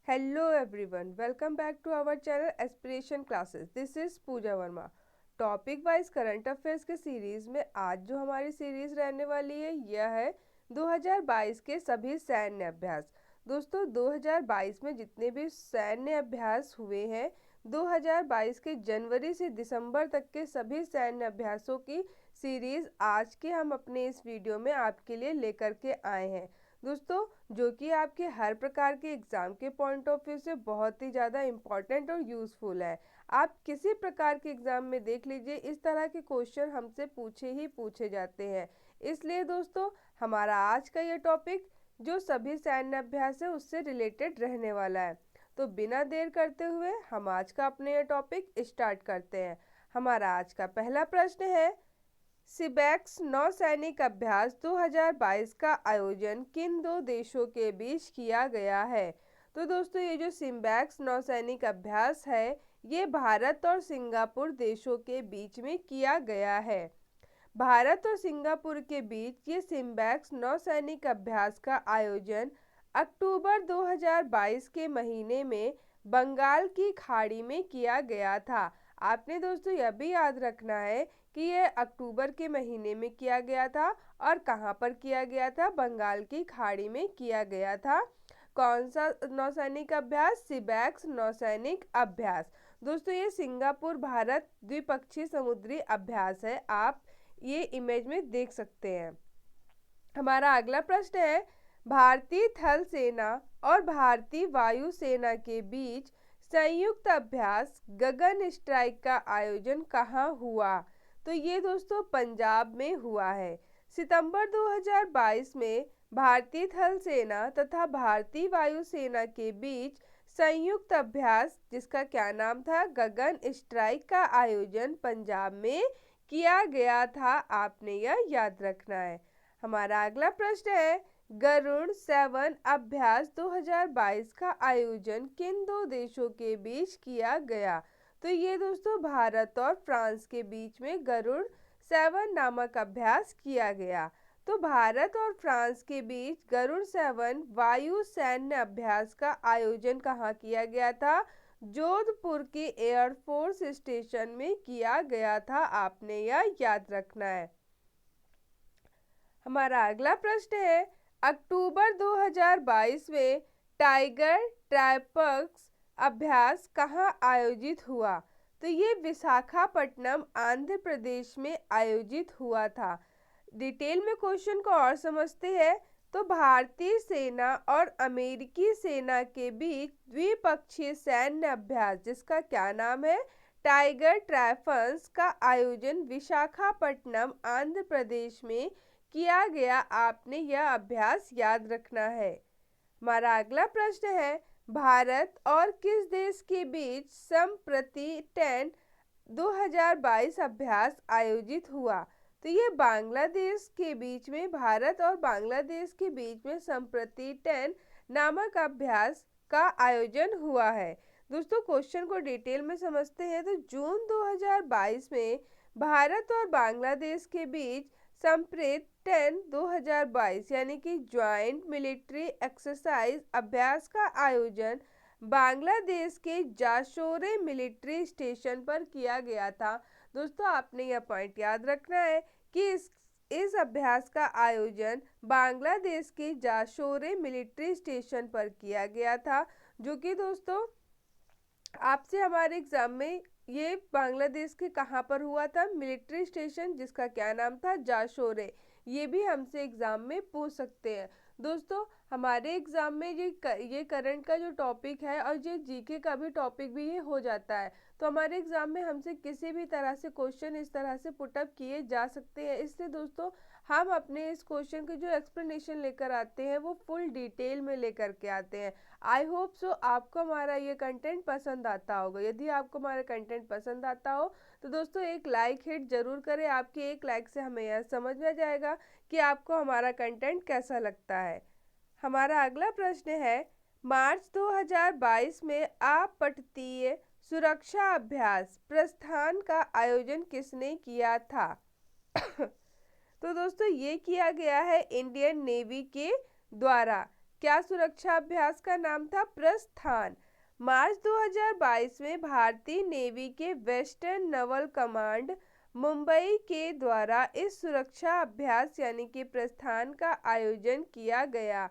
Hello everyone, welcome back to our channel Aspiration Classes. This is Pooja Verma. Topic wise current affairs के series में आज जो हमारी series रहने वाली है यह है 2022 के सभी सैन्य अभ्यास. दोस्तों 2022 में जितने भी सैन्य अभ्यास हुए हैं 2022 के जनवरी से दिसंबर तक के सभी सैन्य अभ्यासों की सीरीज आज के हम अपने इस वीडियो में आपके लिए लेकर के आए हैं. दोस्तों जो कि आपके हर प्रकार के एग्ज़ाम के पॉइंट ऑफ व्यू से बहुत ही ज़्यादा इम्पॉर्टेंट और यूज़फुल है. आप किसी प्रकार के एग्ज़ाम में देख लीजिए इस तरह के क्वेश्चन हमसे पूछे जाते हैं. इसलिए दोस्तों हमारा आज का ये टॉपिक जो सभी सैन्य अभ्यास है उससे रिलेटेड रहने वाला है. तो बिना देर करते हुए हम आज का अपने ये टॉपिक स्टार्ट करते हैं. हमारा आज का पहला प्रश्न है सिबैक्स नौसैनिक अभ्यास 2022 का आयोजन किन दो देशों के बीच किया गया है. तो दोस्तों ये जो सिम्बैक्स नौसैनिक अभ्यास है ये भारत और सिंगापुर देशों के बीच में किया गया है. भारत और सिंगापुर के बीच ये सिम्बैक्स नौसैनिक अभ्यास का आयोजन अक्टूबर 2022 के महीने में बंगाल की खाड़ी में किया गया था. आपने दोस्तों यह भी याद रखना है कि यह अक्टूबर के महीने में किया गया था और कहाँ पर किया गया था, बंगाल की खाड़ी में किया गया था. कौन सा नौसैनिक अभ्यास? सिबैक्स नौसैनिक अभ्यास. दोस्तों ये सिंगापुर भारत द्विपक्षीय समुद्री अभ्यास है, आप ये इमेज में देख सकते हैं. हमारा अगला प्रश्न है भारतीय थल सेना और भारतीय वायु सेना के बीच संयुक्त अभ्यास गगन स्ट्राइक का आयोजन कहाँ हुआ. तो ये दोस्तों पंजाब में हुआ है. सितंबर 2022 में भारतीय थल सेना तथा भारतीय वायु सेना के बीच संयुक्त अभ्यास जिसका क्या नाम था, गगन स्ट्राइक का आयोजन पंजाब में किया गया था. आपने यह याद रखना है. हमारा अगला प्रश्न है गरुड़ 7 अभ्यास 2022 का आयोजन किन दो देशों के बीच किया गया. तो ये दोस्तों भारत और फ्रांस के बीच में गरुड़ 7 नामक अभ्यास किया गया. तो भारत और फ्रांस के बीच गरुड़ 7 वायु सैन्य अभ्यास का आयोजन कहाँ किया गया था? जोधपुर के एयरफोर्स स्टेशन में किया गया था. आपने यह याद रखना है. हमारा अगला प्रश्न है अक्टूबर 2022 में टाइगर ट्राइपक्स अभ्यास कहाँ आयोजित हुआ. तो ये विशाखापट्टनम आंध्र प्रदेश में आयोजित हुआ था. डिटेल में क्वेश्चन को और समझते हैं. तो भारतीय सेना और अमेरिकी सेना के बीच द्विपक्षीय सैन्य अभ्यास जिसका क्या नाम है, टाइगर ट्राइफन्स का आयोजन विशाखापट्टनम आंध्र प्रदेश में किया गया. आपने यह अभ्यास याद रखना है. हमारा अगला प्रश्न है भारत और किस देश के बीच संप्रति 10 2022 अभ्यास आयोजित हुआ. तो ये बांग्लादेश के बीच में, भारत और बांग्लादेश के बीच में संप्रति 10 नामक अभ्यास का आयोजन हुआ है. दोस्तों क्वेश्चन को डिटेल में समझते हैं. तो जून 2022 में भारत और बांग्लादेश के बीच संप्रेत 10 2022 यानी कि ज्वाइंट मिलिट्री एक्सरसाइज अभ्यास का आयोजन बांग्लादेश के जाशोरे मिलिट्री स्टेशन पर किया गया था. दोस्तों आपने यह पॉइंट याद रखना है कि इस अभ्यास का आयोजन बांग्लादेश के जाशोरे मिलिट्री स्टेशन पर किया गया था, जो कि दोस्तों आपसे हमारे एग्जाम में ये बांग्लादेश के कहाँ पर हुआ था, मिलिट्री स्टेशन जिसका क्या नाम था, जाशोरे. ये भी हमसे एग्जाम में पूछ सकते हैं. दोस्तों हमारे एग्जाम में ये करंट का जो टॉपिक है और ये जीके का भी टॉपिक भी ये हो जाता है. तो हमारे एग्जाम में हमसे किसी भी तरह से क्वेश्चन इस तरह से पुटअप किए जा सकते हैं. इसलिए दोस्तों हम अपने इस क्वेश्चन के जो एक्सप्लेनेशन लेकर आते हैं वो फुल डिटेल में लेकर के आते हैं. आई होप सो आपको हमारा ये कंटेंट पसंद आता होगा. यदि आपको हमारा कंटेंट पसंद आता हो तो दोस्तों एक लाइक हिट जरूर करें. आपके एक लाइक से हमें यह समझ में जाएगा कि आपको हमारा कंटेंट कैसा लगता है. हमारा अगला प्रश्न है मार्च 2022 में अपतटीय सुरक्षा अभ्यास प्रस्थान का आयोजन किसने किया था. तो दोस्तों ये किया गया है इंडियन नेवी के द्वारा. क्या सुरक्षा अभ्यास का नाम था? प्रस्थान। मार्च 2022 में भारतीय नेवी के वेस्टर्न नवल कमांड मुंबई के द्वारा इस सुरक्षा अभ्यास यानी कि प्रस्थान का आयोजन किया गया।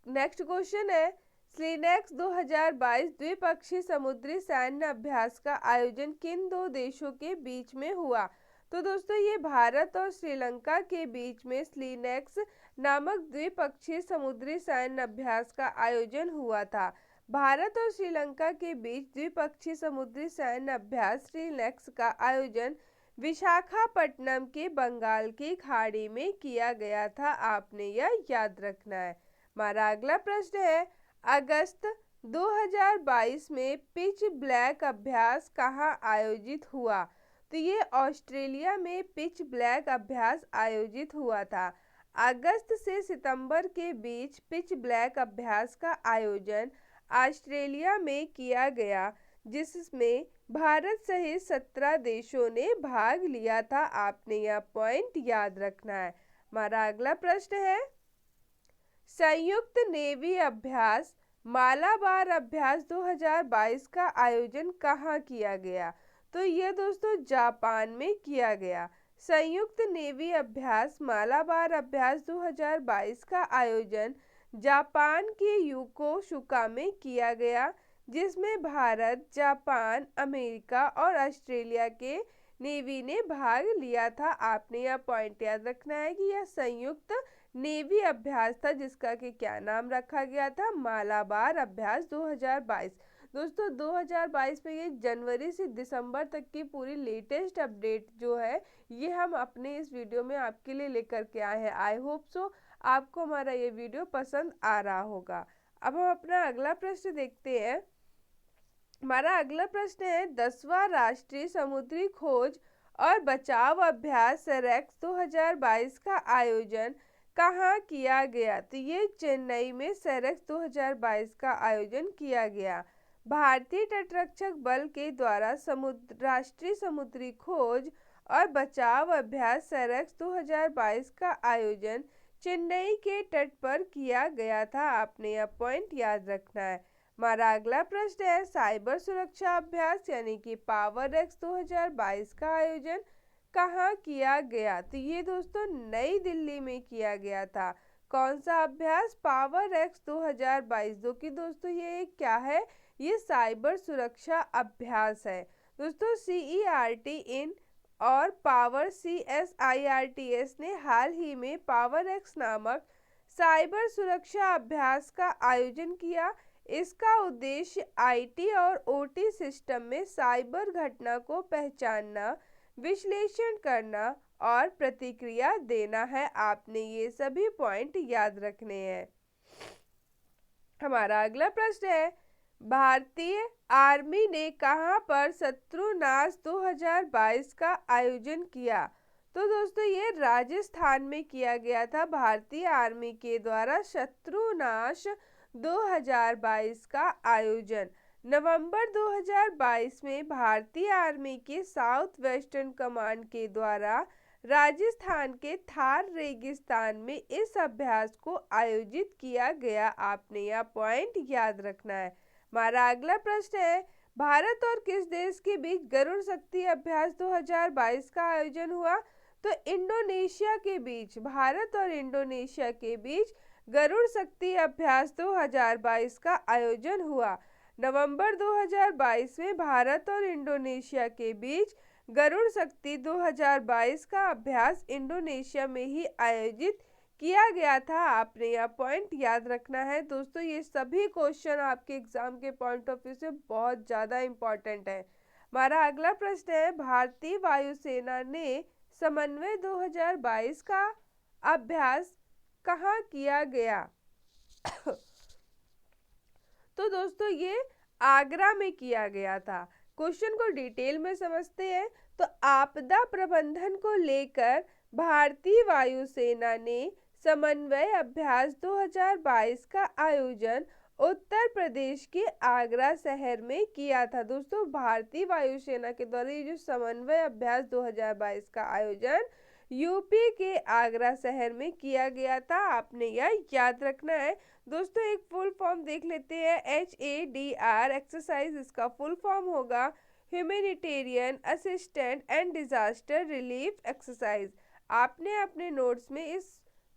नेक्स्ट क्वेश्चन है, स्लीनेक्स 2022 द्विपक्षीय समुद्री सैन्य अभ्यास का आयोजन किन दो देशों के बीच में हुआ? तो दोस्तों ये भारत और श्रीलंका के बीच में स्लीनेक्स नामक द्विपक्षीय समुद्री सैन्य अभ्यास का आयोजन हुआ था। भारत और श्रीलंका के बीच द्विपक्षीय समुद्री सैन्य अभ्यास स्लीनेक्स का आयोजन विशाखापट्टनम के बंगाल की खाड़ी में किया गया था। आपने यह याद रखना है। हमारा अगला प्रश्न है, अगस्त 2022 में पिच ब्लैक अभ्यास कहाँ आयोजित हुआ? तो ये ऑस्ट्रेलिया में पिच ब्लैक अभ्यास आयोजित हुआ था। अगस्त से सितंबर के बीच पिच ब्लैक अभ्यास का आयोजन ऑस्ट्रेलिया में किया गया, जिसमें भारत सहित 17 देशों ने भाग लिया था। आपने यह पॉइंट याद रखना है। हमारा अगला प्रश्न है, संयुक्त नेवी अभ्यास मालाबार अभ्यास 2022 का आयोजन कहाँ किया गया? तो यह दोस्तों जापान में किया गया। संयुक्त नेवी अभ्यास मालाबार अभ्यास 2022 का आयोजन जापान के योकोसुका में किया गया, जिसमें भारत, जापान, अमेरिका और ऑस्ट्रेलिया के नेवी ने भाग लिया था। आपने यह पॉइंट याद रखना है कि यह संयुक्त नेवी अभ्यास था, जिसका कि क्या नाम रखा गया था? मालाबार अभ्यास 2022। दोस्तों 2022 में ये जनवरी से दिसंबर तक की पूरी लेटेस्ट अपडेट जो है ये हम अपने इस वीडियो में आपके लिए लेकर के आए हैं। आई होप सो आपको हमारा ये वीडियो पसंद आ रहा होगा। अब हम अपना अगला प्रश्न देखते हैं। हमारा अगला प्रश्न है, 10वां राष्ट्रीय समुद्री खोज और बचाव अभ्यास सेरेक्स 2022 का आयोजन कहाँ किया गया? तो ये चेन्नई में सेरेक्स 2022 का आयोजन किया गया। भारतीय तटरक्षक बल के द्वारा राष्ट्रीय समुद्री खोज और बचाव अभ्यास सेरेक्स 2022 का आयोजन चेन्नई के तट पर किया गया था। आपने यह पॉइंट याद रखना है। हमारा अगला प्रश्न है, साइबर सुरक्षा अभ्यास यानी कि पावर एक्स 2022 का आयोजन कहाँ किया गया? तो ये दोस्तों नई दिल्ली में किया गया था। कौन सा अभ्यास? पावर एक्स 2022, जो कि दोस्तों ये क्या है? ये साइबर सुरक्षा अभ्यास है। दोस्तों CERT इन और पावर CSIRTS ने हाल ही में पावर एक्स नामक साइबर सुरक्षा अभ्यास का आयोजन किया। इसका उद्देश्य IT और OT सिस्टम में साइबर घटना को पहचानना, विश्लेषण करना और प्रतिक्रिया देना है। आपने ये सभी पॉइंट याद रखने हैं। हमारा अगला प्रश्न है, भारतीय आर्मी ने कहां पर शत्रुनाश 2022 का आयोजन किया? तो दोस्तों ये राजस्थान में किया गया था। भारतीय आर्मी के द्वारा शत्रुनाश 2022 का आयोजन नवंबर 2022 में भारतीय आर्मी के साउथ वेस्टर्न कमांड के द्वारा राजस्थान के थार रेगिस्तान में इस अभ्यास को आयोजित किया गया। आपने यह पॉइंट याद रखना है। हमारा अगला प्रश्न है, भारत और किस देश के बीच गरुड़ शक्ति अभ्यास 2022 का आयोजन हुआ? तो इंडोनेशिया के बीच, भारत और इंडोनेशिया के बीच गरुड़ शक्ति अभ्यास 2022 का आयोजन हुआ। नवंबर 2022 में भारत और इंडोनेशिया के बीच गरुड़ शक्ति 2022 का अभ्यास इंडोनेशिया में ही आयोजित किया गया था। आपने यह पॉइंट याद रखना है। दोस्तों ये सभी क्वेश्चन आपके एग्जाम के पॉइंट ऑफ व्यू से बहुत ज़्यादा इम्पोर्टेंट है। हमारा अगला प्रश्न है, भारतीय वायुसेना ने समन्वय 2022 का अभ्यास कहाँ किया गया? तो दोस्तों ये आगरा में किया गया था। क्वेश्चन को डिटेल में समझते हैं तो आपदा प्रबंधन को लेकर भारतीय वायुसेना ने समन्वय अभ्यास 2022 का आयोजन उत्तर प्रदेश के आगरा शहर में किया था। दोस्तों भारतीय वायुसेना के द्वारा ये जो समन्वय अभ्यास 2022 का आयोजन यूपी के आगरा शहर में किया गया था। आपने यह याद रखना है। दोस्तों एक फुल फॉर्म देख लेते हैं, HADR एक्सरसाइज, इसका फुल फॉर्म होगा humanitarian assistant and disaster relief exercise. आपने अपने नोट्स में इस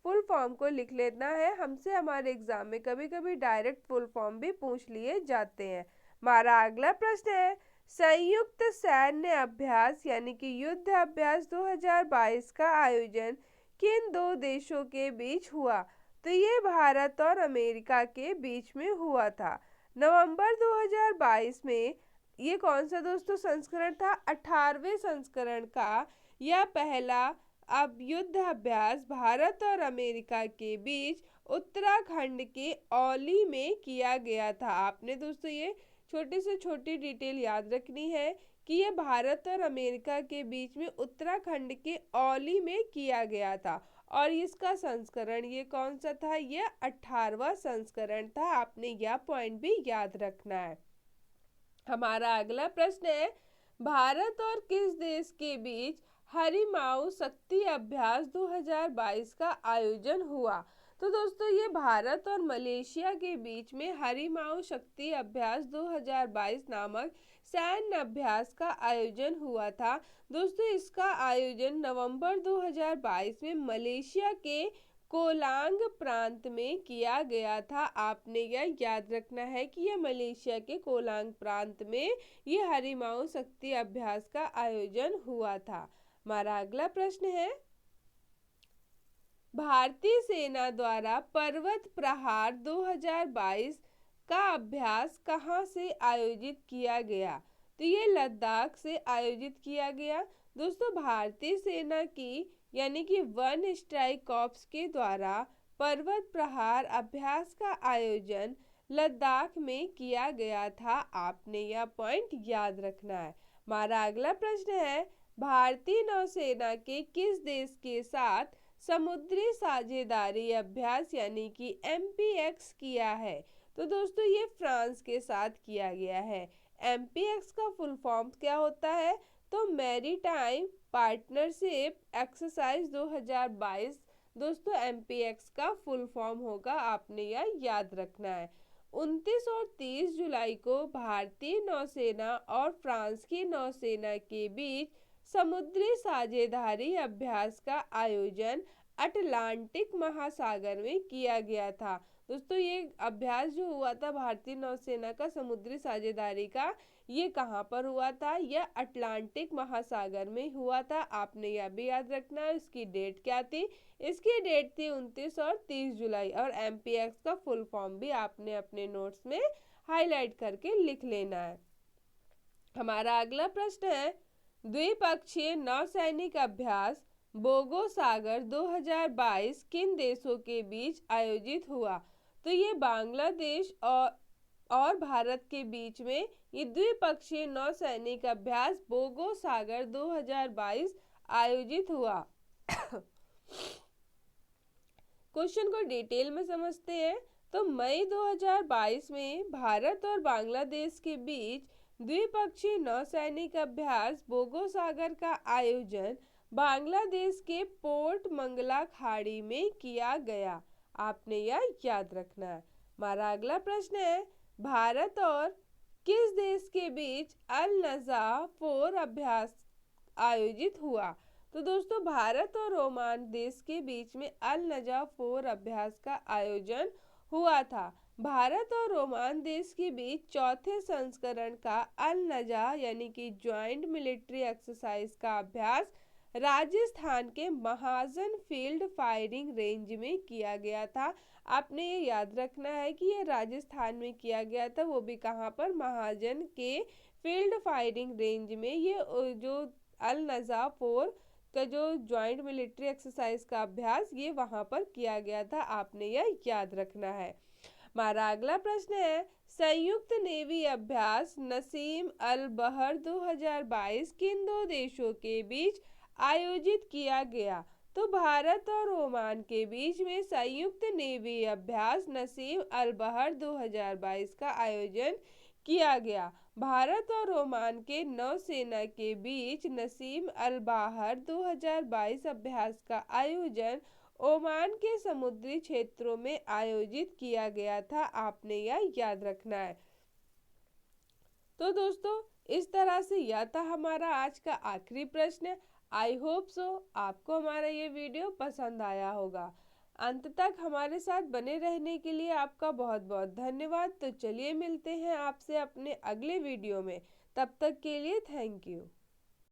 फुल फॉर्म को लिख लेना है। हमसे हमारे एग्जाम में कभी कभी डायरेक्ट फुल फॉर्म भी पूछ लिए जाते हैं। हमारा अगला प्रश्न है, संयुक्त सैन्य अभ्यास यानी कि युद्ध अभ्यास 2022 का आयोजन किन दो देशों के बीच हुआ? तो ये भारत और अमेरिका के बीच में हुआ था। नवंबर 2022 में ये कौन सा दोस्तों संस्करण था? 18वें संस्करण का यह पहला अब युद्ध अभ्यास भारत और अमेरिका के बीच उत्तराखंड के औली में किया गया था। आपने दोस्तों ये छोटी से छोटी डिटेल याद रखनी है कि ये भारत और अमेरिका के बीच में उत्तराखंड के औली में किया गया था। और इसका संस्करण ये कौन सा था? ये 18वां संस्करण था। आपने यह पॉइंट भी याद रखना है। हमारा अगला प्रश्न है, भारत और किस देश के बीच हरिमाऊ शक्ति अभ्यास 2022 का आयोजन हुआ? तो दोस्तों ये भारत और मलेशिया के बीच में हरिमाऊ शक्ति अभ्यास 2022 नामक सैन्य अभ्यास का आयोजन हुआ था। दोस्तों इसका आयोजन नवंबर 2022 में मलेशिया के कोलांग प्रांत में किया गया था। आपने यह याद रखना है कि यह मलेशिया के कोलांग प्रांत में ये हरिमाऊ शक्ति अभ्यास का आयोजन हुआ था। हमारा अगला प्रश्न है, भारतीय सेना द्वारा पर्वत प्रहार 2022 का अभ्यास कहाँ से आयोजित किया गया? तो ये लद्दाख से आयोजित किया गया। दोस्तों भारतीय सेना की यानी कि वन स्ट्राइक कॉर्प्स के द्वारा पर्वत प्रहार अभ्यास का आयोजन लद्दाख में किया गया था। आपने यह पॉइंट याद रखना है। हमारा अगला प्रश्न है, भारतीय नौसेना के किस देश के साथ समुद्री साझेदारी अभ्यास यानी कि MPX किया है? तो दोस्तों ये फ्रांस के साथ किया गया है। MPX का फुल फॉर्म क्या होता है? तो मैरीटाइम पार्टनरशिप एक्सरसाइज 2022 दोस्तों MPX का फुल फॉर्म होगा। आपने यह याद रखना है। 29 और 30 जुलाई को भारतीय नौसेना और फ्रांस की नौसेना के बीच समुद्री साझेदारी अभ्यास का आयोजन अटलांटिक महासागर में किया गया था। दोस्तों ये अभ्यास जो हुआ था भारतीय नौसेना का समुद्री साझेदारी का, ये कहाँ पर हुआ था? यह अटलांटिक महासागर में हुआ था। आपने यह भी याद रखना है। इसकी डेट क्या थी? इसकी डेट थी 29 और 30 जुलाई। और MPX का फुल फॉर्म भी आपने अपने नोट्स में हाईलाइट करके लिख लेना है। हमारा अगला प्रश्न है, द्विपक्षीय नौसैनिक अभ्यास बोगो सागर 2022 किन देशों के बीच आयोजित हुआ? तो ये बांग्लादेश और भारत के बीच में ये द्विपक्षीय नौसैनिक अभ्यास बोगो सागर 2022 आयोजित हुआ। क्वेश्चन को डिटेल में समझते हैं। तो मई 2022 में भारत और बांग्लादेश के बीच द्विपक्षीय नौसैनिक अभ्यास बोगो सागर का आयोजन बांग्लादेश के पोर्ट मंगला खाड़ी में किया गया। आपने यह याद रखना है। हमारा अगला प्रश्न है, भारत और किस देश के बीच अल नज़ा 4 अभ्यास आयोजित हुआ? तो दोस्तों भारत और ओमान देश के बीच में अल नज़ा 4 अभ्यास का आयोजन हुआ था। भारत और ओमान देश के बीच चौथे संस्करण का अल नज़ा यानी कि ज्वाइंट मिलिट्री एक्सरसाइज का अभ्यास राजस्थान के महाजन फील्ड फायरिंग रेंज में किया गया था। आपने ये याद रखना है कि ये राजस्थान में किया गया था, वो भी कहाँ पर? महाजन के फील्ड फायरिंग रेंज में। ये जो अल नज़ा 4 का जो ज्वाइंट मिलिट्री एक्सरसाइज का अभ्यास ये वहाँ पर किया गया था। आपने यह याद रखना है। हमारा अगला प्रश्न है, संयुक्त नेवी अभ्यास नसीम अल बहर 2022 किन दो देशों के बीच आयोजित किया गया? तो भारत और ओमान के बीच में संयुक्त नेवी अभ्यास नसीम अल बहर 2022 का आयोजन किया गया। भारत और ओमान के नौसेना के बीच नसीम अल बाहर 2022 अभ्यास का आयोजन ओमान के समुद्री क्षेत्रों में आयोजित किया गया था। आपने यह याद रखना है। तो दोस्तों, इस तरह से यह था हमारा आज का आखिरी प्रश्न। आई होप सो आपको हमारा ये वीडियो पसंद आया होगा। अंत तक हमारे साथ बने रहने के लिए आपका बहुत बहुत धन्यवाद। तो चलिए मिलते हैं आपसे अपने अगले वीडियो में। तब तक के लिए थैंक यू।